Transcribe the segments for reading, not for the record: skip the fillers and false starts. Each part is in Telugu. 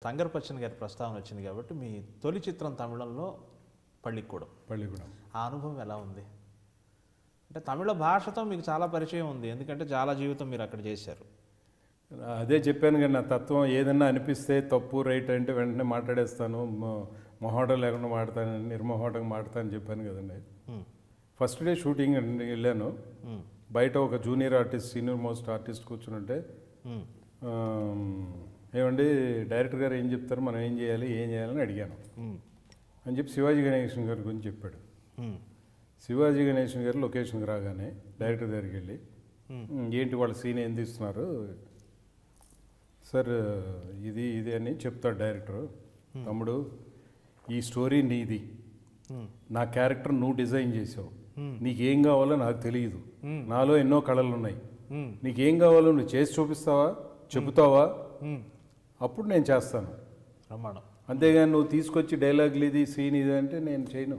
తంగరపచ్చన్ గారి ప్రస్తావన వచ్చింది కాబట్టి మీ తొలి చిత్రం తమిళంలో పళ్ళిక్కూడం. ఆ అనుభవం ఎలా ఉంది? అంటే తమిళ భాషతో మీకు చాలా పరిచయం ఉంది, ఎందుకంటే చాలా జీవితం మీరు అక్కడ చేశారు. అదే చెప్పాను కానీ నా తత్వం ఏదన్నా అనిపిస్తే తప్పు రైట్ అంటే వెంటనే మాట్లాడేస్తాను, మొహోటం లేకుండా మాడతాను, నిర్మోహోటంగా మాడతాను చెప్పాను కదండి. ఫస్ట్ డే షూటింగ్ వెళ్ళాను. బయట ఒక junior artist, senior most artist కూర్చుంటే ఏమండి డైరెక్టర్ గారు ఏం చెప్తారు, మనం ఏం చేయాలని అడిగాను అని చెప్పి శివాజీ గణేశన్ గారి గురించి చెప్పాడు. శివాజీ గణేశన్ గారు లొకేషన్కి రాగానే డైరెక్టర్ దగ్గరికి వెళ్ళి ఏంటి వాళ్ళ సీన్ ఏం తీస్తున్నారు సార్, ఇది అని చెప్తాడు డైరెక్టర్. తమ్ముడు ఈ స్టోరీ నీది, నా క్యారెక్టర్ నువ్వు డిజైన్ చేసావు, నీకేం కావాలో నాకు తెలియదు, నాలో ఎన్నో కళలు ఉన్నాయి, నీకేం కావాలో నువ్వు చేసి చూపిస్తావా, చెబుతావా, అప్పుడు నేను చేస్తాను. అంతేగాని నువ్వు తీసుకొచ్చి డైలాగులు ఇది సీన్ ఇది అంటే నేను చేయను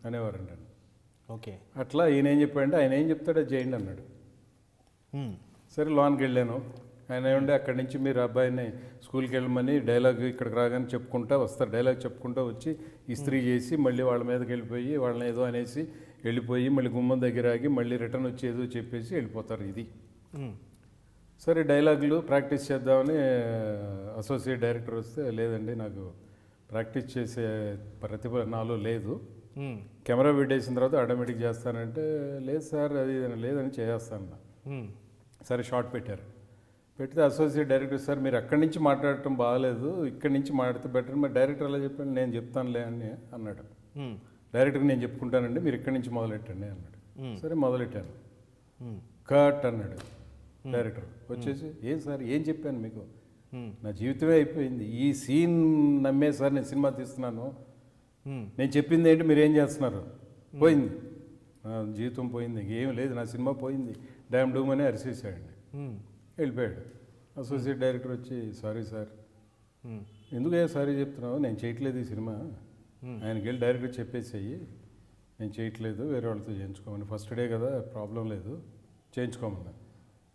అనేవారంట. ఓకే, అట్లా ఈయన ఏం చెప్పాడంటే ఆయన ఏం చెప్తాడో చేయండి అన్నాడు. సరే లోన్కి వెళ్ళాను. ఆయన ఏమంటే అక్కడి నుంచి మీరు అబ్బాయిని స్కూల్కి వెళ్ళమని డైలాగ్ ఇక్కడికి రాగానే చెప్పుకుంటా వస్తారు, డైలాగ్ చెప్పుకుంటా వచ్చి ఇస్త్రీ చేసి మళ్ళీ వాళ్ళ మీదకి వెళ్ళిపోయి వాళ్ళని ఏదో అనేసి వెళ్ళిపోయి మళ్ళీ గుమ్మం దగ్గర ఆగి మళ్ళీ రిటర్న్ వచ్చి ఏదో చెప్పేసి వెళ్ళిపోతారు. ఇది సరే డైలాగులు ప్రాక్టీస్ చేద్దామని అసోసియేట్ డైరెక్టర్ వస్తే లేదండి నాకు ప్రాక్టీస్ చేసే ప్రతిభ నాలో లేదు, కెమెరా పెట్టేసిన తర్వాత ఆటోమేటిక్ చేస్తానంటే లేదు సార్ అది లేదని చేస్తాను. సరే షార్ట్ పెట్టారు. పెడితే అసోసియేట్ డైరెక్టర్ సార్ మీరు అక్కడి నుంచి మాట్లాడటం బాగాలేదు, ఇక్కడి నుంచి మాట్లాడితే బెటర్, మరి డైరెక్టర్ అలా చెప్పాను, నేను చెప్తానులే అని అన్నాడు. డైరెక్టర్కి నేను చెప్పుకుంటానండి మీరు ఇక్కడి నుంచి మొదలెట్టండి అన్నాడు. సరే మొదలెట్టాను. కట్ అన్నాడు డైరెక్టర్. వచ్చేసి ఏం సార్ ఏం చెప్పాను మీకు, నా జీవితమే అయిపోయింది, ఈ సీన్ నమ్మే సార్ నేను సినిమా తీస్తున్నాను, నేను చెప్పింది ఏంటి మీరు ఏం చేస్తున్నారు, పోయింది నా జీవితం పోయింది, ఏం లేదు నా సినిమా పోయింది, డ్యామ్ డూమ్ అని అరిసేసాడండి. వెళ్ళిపోయాడు. అసోసియేట్ డైరెక్టర్ వచ్చి సారీ సార్, ఎందుకే సారీ చెప్తున్నావు, నేను చేయట్లేదు ఈ సినిమా, ఆయనకి వెళ్ళి డైరెక్టర్ చెప్పేసేయి నేను చేయట్లేదు వేరే వాళ్ళతో చేయించుకోమని, ఫస్ట్ డే కదా ప్రాబ్లం లేదు చేయించుకోమన్నా.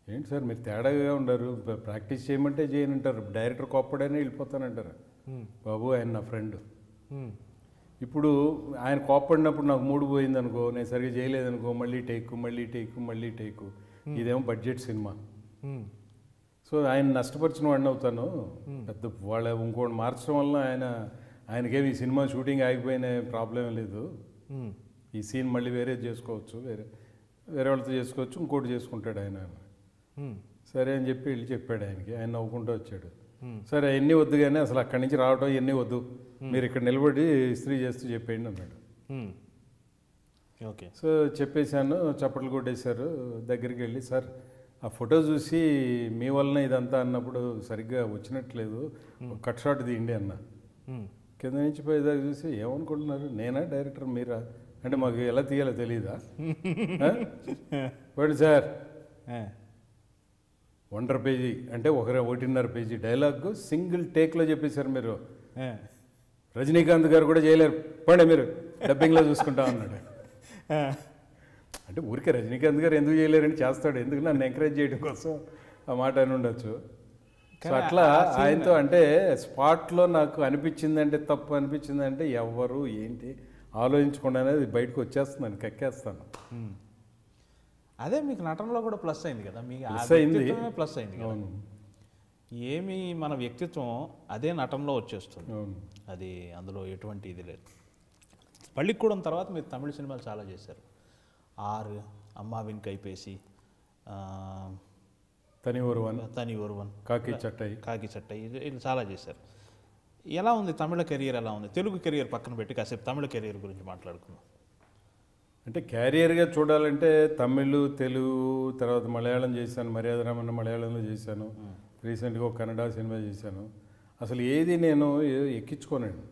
ఏంటి సార్ మీరు తేడాగా ఉండరు, ప్రాక్టీస్ చేయమంటే చేయనంటారు, డైరెక్టర్ కోప్పడైనా వెళ్ళిపోతానంటారు. బాబు ఆయన నా ఫ్రెండ్, ఇప్పుడు ఆయన కోప్పడినప్పుడు నాకు మూడు పోయింది అనుకో, నేను సరిగ్గా చేయలేదనుకో మళ్ళీ టేకు, ఇదేమో బడ్జెట్ సినిమా, సో ఆయన నష్టపరిచిన వాడిని అవుతాను, పెద్ద వాళ్ళ ఇంకోటి మార్చడం వల్ల ఆయనకేమి ఈ సినిమా షూటింగ్ ఆగిపోయిన ప్రాబ్లం లేదు, ఈ సీన్ మళ్ళీ వేరే చేసుకోవచ్చు, వేరే వాళ్ళతో చేసుకోవచ్చు, ఇంకోటి చేసుకుంటాడు ఆయన. సరే అని చెప్పి వెళ్ళి చెప్పాడు ఆయనకి, ఆయన నవ్వుకుంటూ వచ్చాడు. సరే అవన్నీ వద్దు కానీ అసలు అక్కడి నుంచి రావడం ఇవన్నీ వద్దు, మీరు ఇక్కడ నిలబడి ఇస్త్రీ చేస్తూ చెప్పేయండి అన్నాడు. ఓకే, సో చెప్పేశాను, చప్పట్లు కొట్టేశారు. దగ్గరికి వెళ్ళి సార్ ఆ ఫోటో చూసి మీ వలన ఇదంతా అన్నప్పుడు సరిగ్గా వచ్చినట్లేదు, కట్ షాట్ తీయండి అన్న. కింద నుంచి పోయేదాకా చూసి ఏమనుకుంటున్నారు, నేనా డైరెక్టర్ మీరా అంటే మాకు ఎలా తీయాలో తెలీదా, వాడు సార్ 1.5 పేజీ అంటే 1.5 పేజీ డైలాగ్ సింగిల్ టేక్లో చెప్పేశారు మీరు, రజనీకాంత్ గారు కూడా చేయలేరు, పండి మీరు డబ్బింగ్లో చూసుకుంటా అన్నాడు. అంటే ఊరికే రజనీకాంత్ గారు ఎందుకు చేయలేరని చేస్తాడు, ఎందుకు నన్ను ఎంకరేజ్ చేయడం కోసం ఆ మాట అని ఉండొచ్చు. సో అట్లా ఆయనతో అంటే స్పాట్లో నాకు అనిపించిందంటే తప్పు అనిపించిందంటే ఎవరు ఏంటి ఆలోచించకుండా అనేది బయటకు వచ్చేస్తుందని కక్కేస్తాను. అదే మీకు నటనలో కూడా ప్లస్ అయింది కదా, మీకు ప్లస్ అయింది కదా. ఏమి మన వ్యక్తిత్వం అదే నటనలో వచ్చేస్తుంది, అది అందులో ఎటువంటి ఇది లేదు. పళ్ళిక్కూడం తర్వాత మీరు తమిళ సినిమాలు చాలా చేశారు, 6, అమ్మావిన్ కైపేసి, తని ఒరువన్, కాకి చట్టై ఇది చాలా చేశారు. ఎలా ఉంది తమిళ కెరియర్, ఎలా ఉంది తెలుగు కెరియర్ పక్కన పెట్టి కాసేపు తమిళ కెరియర్ గురించి మాట్లాడుకుందాం. అంటే క్యారియర్గా చూడాలంటే తమిళ్, తెలుగు, తర్వాత మలయాళం చేశాను, మర్యాద రామన్న మలయాళంలో చేశాను, రీసెంట్గా ఒక కన్నడ సినిమా చేశాను. అసలు ఏది నేను ఎక్కించుకోనండి.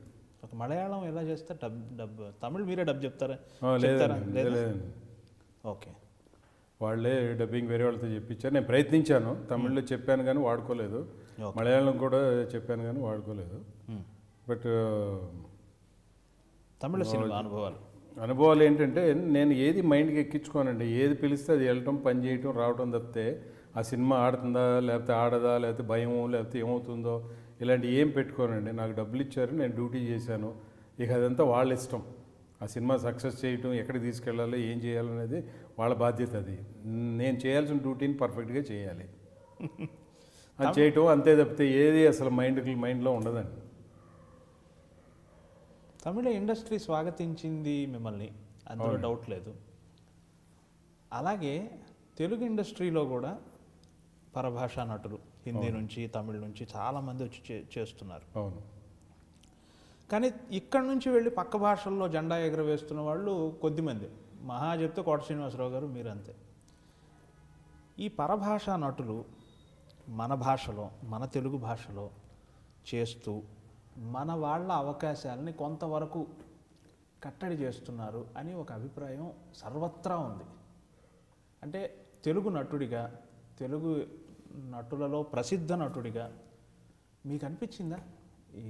ఒక మలయాళం ఎలా చేస్తే డబ్ తమిళ్ మీరే డబ్ చెప్తారా? లేదండి, ఓకే, వాళ్ళే డబ్బింగ్ వేరే వాళ్ళతో చెప్పించారు. నేను ప్రయత్నించాను, తమిళ్లో చెప్పాను కానీ వాడుకోలేదు, మలయాళం కూడా చెప్పాను కానీ వాడుకోలేదు. బట్ తమిళ సినిమా అనుభవాలు ఏంటంటే నేను ఏది మైండ్కి ఎక్కించుకోనండి, ఏది పిలిస్తే అది వెళ్ళటం, పని చేయటం, రావటం తప్పితే ఆ సినిమా ఆడుతుందా లేకపోతే ఆడదా లేకపోతే భయమో లేకపోతే ఏమవుతుందో ఇలాంటి ఏం పెట్టుకోనండి. నాకు డబ్బులు ఇచ్చారు, నేను డ్యూటీ చేశాను, ఇక అదంతా వాళ్ళ ఇష్టం. ఆ సినిమా సక్సెస్ చేయటం, ఎక్కడికి తీసుకెళ్ళాలో, ఏం చేయాలనేది వాళ్ళ బాధ్యత. అది నేను చేయాల్సిన డ్యూటీని పర్ఫెక్ట్గా చేయాలి, అది చేయటం అంతే తప్పితే ఏది అసలు మైండ్లో ఉండదండి. తమిళ ఇండస్ట్రీ స్వాగతించింది మిమ్మల్ని, అందులో డౌట్ లేదు. అలాగే తెలుగు ఇండస్ట్రీలో కూడా పరభాషా నటులు హిందీ నుంచి తమిళ నుంచి చాలామంది వచ్చి చేస్తున్నారు. అవును. కానీ ఇక్కడి నుంచి వెళ్ళి పక్క భాషల్లో జెండా ఎగరవేస్తున్న వాళ్ళు కొద్దిమంది. మహా చెప్తే కోట శ్రీనివాసరావు గారు, మీరంతే. ఈ పరభాషా నటులు మన భాషలో, మన తెలుగు భాషలో చేస్తూ మన వాళ్ళ అవకాశాలని కొంతవరకు కట్టడి చేస్తున్నారు అని ఒక అభిప్రాయం సర్వత్రా ఉంది. అంటే తెలుగు నటుడిగా, తెలుగు నటులలో ప్రసిద్ధ నటుడిగా మీకు అనిపించిందా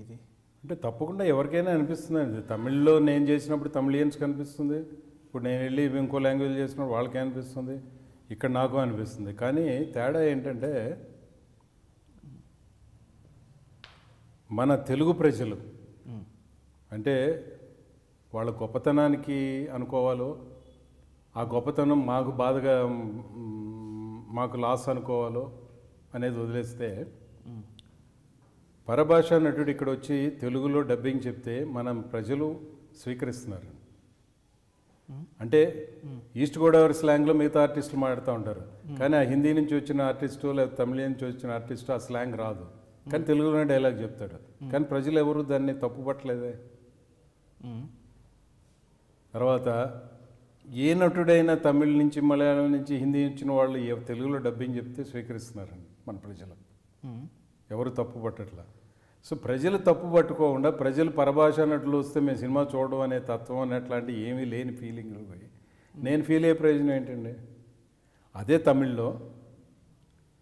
ఇది? అంటే తప్పకుండా ఎవరికైనా అనిపిస్తుందండి. తమిళ్లో నేను చేసినప్పుడు తమిళియన్స్కి అనిపిస్తుంది, ఇప్పుడు నేను వెళ్ళి ఇంకో లాంగ్వేజ్ చేసినప్పుడు వాళ్ళకి అనిపిస్తుంది, ఇక్కడ నాకు అనిపిస్తుంది. కానీ తేడా ఏంటంటే మన తెలుగు ప్రజలు అంటే వాళ్ళ గొప్పతనానికి అనుకోవాలో, ఆ గొప్పతనం మాకు బాధగా మాకు లాస్ అనుకోవాలో అనేది వదిలేస్తే, పరభాషా నటుడు ఇక్కడ వచ్చి తెలుగులో డబ్బింగ్ చెప్తే మనం ప్రజలు స్వీకరిస్తున్నారు. అంటే ఈస్ట్ గోదావరి స్లాంగ్లో మిగతా ఆర్టిస్టులు మాట్లాడుతూ ఉంటారు, కానీ ఆ హిందీ నుంచి వచ్చిన ఆర్టిస్టు లేదా తమిళ నుంచి వచ్చిన ఆర్టిస్టు ఆ స్లాంగ్ రాదు, కానీ తెలుగులోనే డైలాగ్ చెప్తాడు. కానీ ప్రజలు ఎవరు దాన్ని తప్పుపట్టలేదే. తర్వాత ఏ నటుడైనా తమిళ నుంచి, మలయాళం నుంచి, హిందీ వచ్చిన వాళ్ళు తెలుగులో డబ్బింగ్ చెప్తే స్వీకరిస్తున్నారండి మన ప్రజలు, ఎవరు తప్పు పట్టట్లా. సో ప్రజలు తప్పు పట్టుకోకుండా ప్రజలు పరభాషా నటులు వస్తే మేము సినిమా చూడడం అనే తత్వం అనేట్లాంటి ఏమీ లేని ఫీలింగ్లు పోయి నేను ఫీల్ అయ్యే ప్రయోజనం ఏంటండి? అదే తమిళ్లో,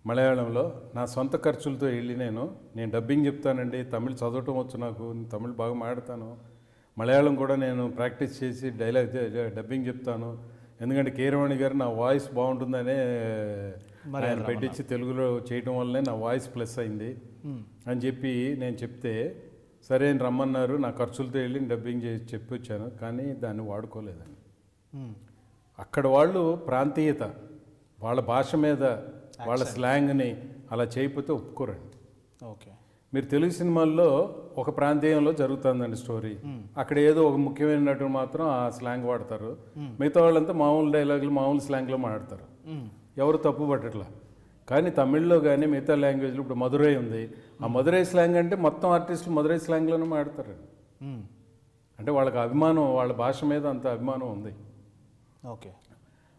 మలయాళంలో నా సొంత ఖర్చులతో వెళ్ళి నేను డబ్బింగ్ చెప్తానండి, తమిళ్ చదవటం వచ్చు, నాకు తమిళ్ బాగా మాట్లాడతాను, మలయాళం కూడా నేను ప్రాక్టీస్ చేసి డబ్బింగ్ చెప్తాను, ఎందుకంటే కీరవాణి గారు నా వాయిస్ బాగుంటుందనే ఆయన పెట్టించి తెలుగులో చేయటం వల్లనే నా వాయిస్ ప్లస్ అయింది అని చెప్పి నేను చెప్తే, సరే అని రమ్మన్నారు, నా ఖర్చులతో వెళ్ళి డబ్బింగ్ చేసి చెప్పి వచ్చాను. కానీ దాన్ని వాడుకోలేదండి. అక్కడ వాళ్ళు ప్రాంతీయత, వాళ్ళ భాష మీద వాళ్ళ స్లాంగ్ని అలా చేయకపోతే ఒప్పుకోరండి. ఓకే, మీరు తెలుగు సినిమాల్లో ఒక ప్రాంతీయంలో జరుగుతుందండి స్టోరీ, అక్కడ ఏదో ఒక ముఖ్యమైన నటుడు మాత్రం ఆ స్లాంగ్ వాడతారు, మిగతా వాళ్ళంతా మామూలు డైలాగులు మామూలు స్లాంగ్లో మాట్లాడతారు, ఎవరు తప్పు పట్టట్లా. కానీ తమిళ్లో కానీ మిగతా లాంగ్వేజ్లో ఇప్పుడు మధురై ఉంది, ఆ మధురై స్లాంగ్ అంటే మొత్తం ఆర్టిస్టులు మధురై స్లాంగ్లోనే మాట్లాడతారండి. అంటే వాళ్ళకి అభిమానం, వాళ్ళ భాష మీద అంత అభిమానం ఉంది. ఓకే,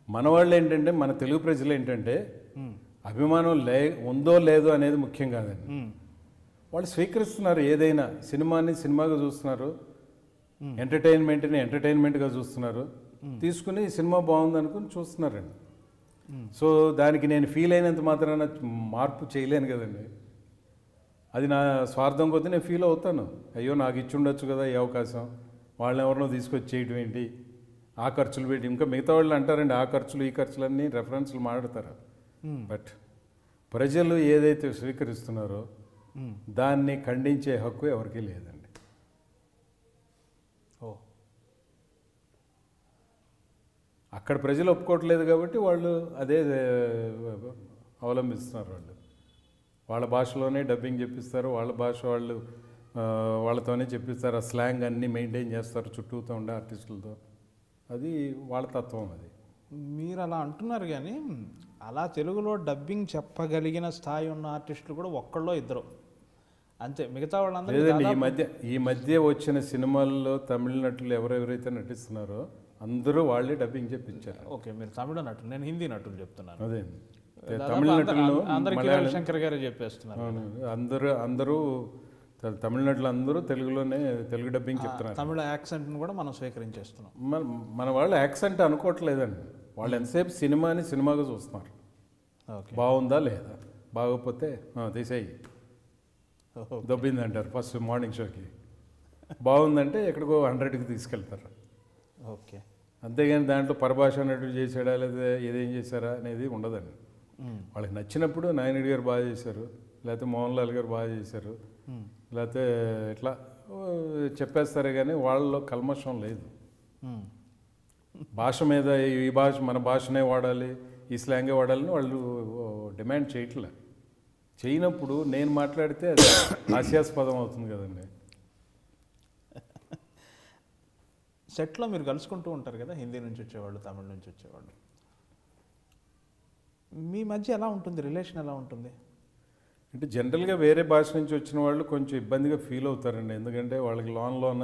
మన వాళ్ళు ఏంటంటే, మన తెలుగు ప్రజలు ఏంటంటే అభిమానం ఉందో లేదో అనేది ముఖ్యం కాదండి, వాళ్ళు స్వీకరిస్తున్నారు. ఏదైనా సినిమాని సినిమాగా చూస్తున్నారు, ఎంటర్టైన్మెంట్ని ఎంటర్టైన్మెంట్గా చూస్తున్నారు, తీసుకుని సినిమా బాగుంది అనుకుని చూస్తున్నారండి. సో దానికి నేను ఫీల్ అయినంత మాత్రాన మార్పు చేయలేను కదండి. అది నా స్వార్థం కొద్దీ నేను ఫీల్ అవుతాను, అయ్యో నాకు ఇచ్చి ఉండొచ్చు కదా ఈ అవకాశం, వాళ్ళని ఎవరినో తీసుకొచ్చి చేయటం ఏంటి, ఆ ఖర్చులు పెట్టి. ఇంకా మిగతా వాళ్ళు అంటారండి ఆ ఖర్చులు ఈ ఖర్చులన్నీ రెఫరెన్స్లు మాట్లాడతారు. బట్ ప్రజలు ఏదైతే స్వీకరిస్తున్నారో దాన్ని ఖండించే హక్కు ఎవరికీ లేదండి. అక్కడ ప్రజలు ఒప్పుకోవట్లేదు కాబట్టి వాళ్ళు అదే అవలంబిస్తున్నారు. వాళ్ళ భాషలోనే డబ్బింగ్ చెప్పిస్తారు, వాళ్ళ భాష వాళ్ళతోనే చెప్పిస్తారు, ఆ స్లాంగ్ అన్నీ మెయింటైన్ చేస్తారు చుట్టూతో ఉండే ఆర్టిస్టులతో. అది వాళ్ళ తత్వం. అది మీరు అలా అంటున్నారు, కానీ అలా తెలుగులో డబ్బింగ్ చెప్పగలిగిన స్థాయి ఉన్న ఆర్టిస్టులు కూడా ఒక్కళ్ళో ఇద్దరు అంతే, మిగతా వాళ్ళందరూ లేదండి. ఈ మధ్య వచ్చిన సినిమాల్లో తమిళ నటులు ఎవరెవరైతే నటిస్తున్నారో అందరూ వాళ్ళే డబ్బింగ్ చెప్పించారు. ఓకే, మీరు తమిళ నటులు, నేను హిందీ నటులు చెప్తున్నాను. అదే తమిళ నటులు శంకర్ గారే చెప్పేస్తున్నారు. అందరూ తమిళనాడులో అందరూ తెలుగులోనే తెలుగు డబ్బింగ్ చెప్తున్నారు. తమిళ యాక్సెంట్ని కూడా మనం స్వీకరించేస్తున్నాం. మన వాళ్ళు యాక్సెంట్ అనుకోవట్లేదండి, వాళ్ళు ఎంతసేపు సినిమాని సినిమాగా చూస్తున్నారు. బాగుందా లేదా, బాగోకపోతే తీసేయి దొబ్బిందంటారు ఫస్ట్ మార్నింగ్ షోకి, బాగుందంటే ఎక్కడికో 100కి తీసుకెళ్తారు. ఓకే, అంతేగాని దాంట్లో పరభాషా నటుడు చేశాడా లేదా ఏదేం చేశారా అనేది ఉండదండి. వాళ్ళకి నచ్చినప్పుడు నాయనుడి గారు బాగా చేశారు, లేకపోతే మోహన్ లాల్ గారు బాగా చేశారు, లేకపోతే ఇట్లా చెప్పేస్తారే కానీ వాళ్ళలో కల్మషం లేదు. భాష మీద ఈ భాష మన భాషనే వాడాలి, ఈ స్లాంగే వాడాలని వాళ్ళు డిమాండ్ చేయట్లే. చేయనప్పుడు నేను మాట్లాడితే అది హాస్యాస్పదం అవుతుంది కదండి. సెట్లో మీరు కలుసుకుంటూ ఉంటారు కదా, హిందీ నుంచి వచ్చేవాళ్ళు, తమిళ నుంచి వచ్చేవాళ్ళు. మీ మధ్య ఎలా ఉంటుంది, రిలేషన్ ఎలా ఉంటుంది? అంటే జనరల్గా వేరే భాష నుంచి వచ్చిన వాళ్ళు కొంచెం ఇబ్బందిగా ఫీల్ అవుతారండి. ఎందుకంటే వాళ్ళకి లోన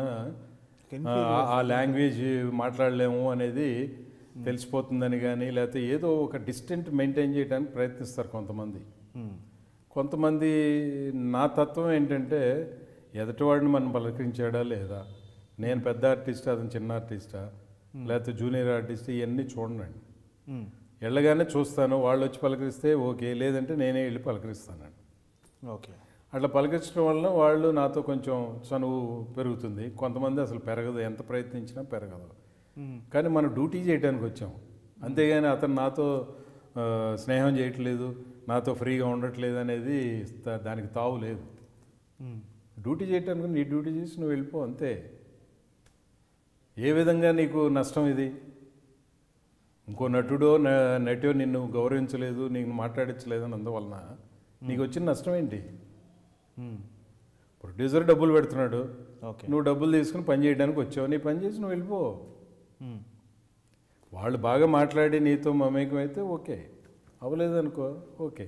ఆ లాంగ్వేజ్ మాట్లాడలేము అనేది తెలిసిపోతుందని కానీ, లేకపోతే ఏదో ఒక డిస్టెంట్ మెయింటైన్ చేయడానికి ప్రయత్నిస్తారు కొంతమంది. కొంతమంది నా తత్వం ఏంటంటే ఎదుటివాడిని మనం పలకరించాడా లేదా, నేను పెద్ద ఆర్టిస్టా అతను చిన్న ఆర్టిస్టా లేకపోతే జూనియర్ ఆర్టిస్ట్, ఇవన్నీ చూడండి. వెళ్ళగానే చూస్తాను, వాళ్ళు వచ్చి పలకరిస్తే ఓకే, లేదంటే నేనే వెళ్ళి పలకరిస్తానండి. ఓకే. అట్లా పలకరించడం వల్ల వాళ్ళు నాతో కొంచెం చనువు పెరుగుతుంది. కొంతమంది అసలు పెరగదు, ఎంత ప్రయత్నించినా పెరగదు. కానీ మనం డ్యూటీ చేయడానికి వచ్చాం, అంతేగాని అతను నాతో స్నేహం చేయట్లేదు, నాతో ఫ్రీగా ఉండట్లేదు అనేది దానికి తావు లేదు. డ్యూటీ చేయటానికి నీ డ్యూటీ చేసి నువ్వు వెళ్ళిపో అంతే. ఏ విధంగా నీకు నష్టం ఇది? ఇంకో నటుడో నటో నిన్ను గౌరవించలేదు, నీకు మాట్లాడించలేదు అని అందువలన నీకు వచ్చిన నష్టం ఏంటి? ప్రొడ్యూసర్ డబ్బులు పెడుతున్నాడు, నువ్వు డబ్బులు తీసుకుని పని చేయడానికి వచ్చావు, నీ పని చేసి నువ్వు వెళ్ళిపో. వాళ్ళు బాగా మాట్లాడి నీతో మమేకం అయితే ఓకే, అవ్వలేదనుకో ఓకే.